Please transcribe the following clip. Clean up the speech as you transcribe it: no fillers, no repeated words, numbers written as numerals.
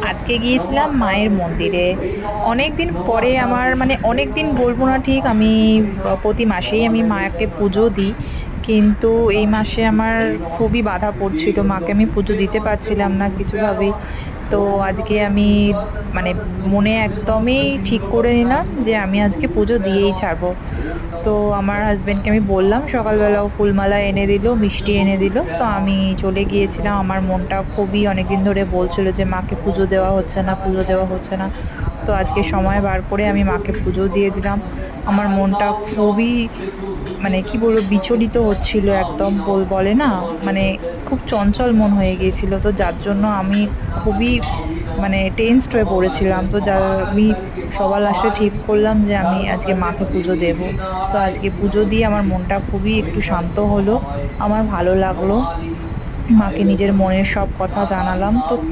আজকে গিয়েছিলাম মায়ের মন্দিরে। অনেক দিন পরে আমার মানে অনেক দিন বলবো না ঠিক, আমি প্রতি মাসেই আমি মাকে পুজো দিই, কিন্তু এই মাসে আমার খুবই বাধা পড়ছিল, মাকে আমি পুজো দিতে পারছিলাম না কিছুভাবেই। তো আজকে আমি মানে মনে একদমই ঠিক করে নিলাম যে আমি আজকে পুজো দিয়েই ছাড়বো। তো আমার হাজবেন্ডকে আমি বললাম, সকালবেলাও ফুলমালা এনে দিল, মিষ্টি এনে দিল, তো আমি চলে গিয়েছিলাম। আমার মনটা খুবই অনেকদিন ধরে বলছিল যে মাকে পুজো দেওয়া হচ্ছে না, পুজো দেওয়া হচ্ছে না। তো আজকে সময় বার করে আমি মাকে পুজো দিয়ে দিলাম। আমার মনটা খুবই মানে কি বলবো বিচলিত হচ্ছিল একদম, বলে না মানে খুব চঞ্চল মন হয়ে গিয়েছিল। তো যার জন্য আমি খুবই মানে টেনসড হয়ে পড়েছিলাম। তো যা আমি সবার লাস্টে ঠিক করলাম যে আমি আজকে মাকে পুজো দেব। তো আজকে পুজো দিয়ে আমার মনটা খুবই একটু শান্ত হলো, আমার ভালো লাগলো। মাকে নিজের মনের সব কথা জানালাম, তো খুবই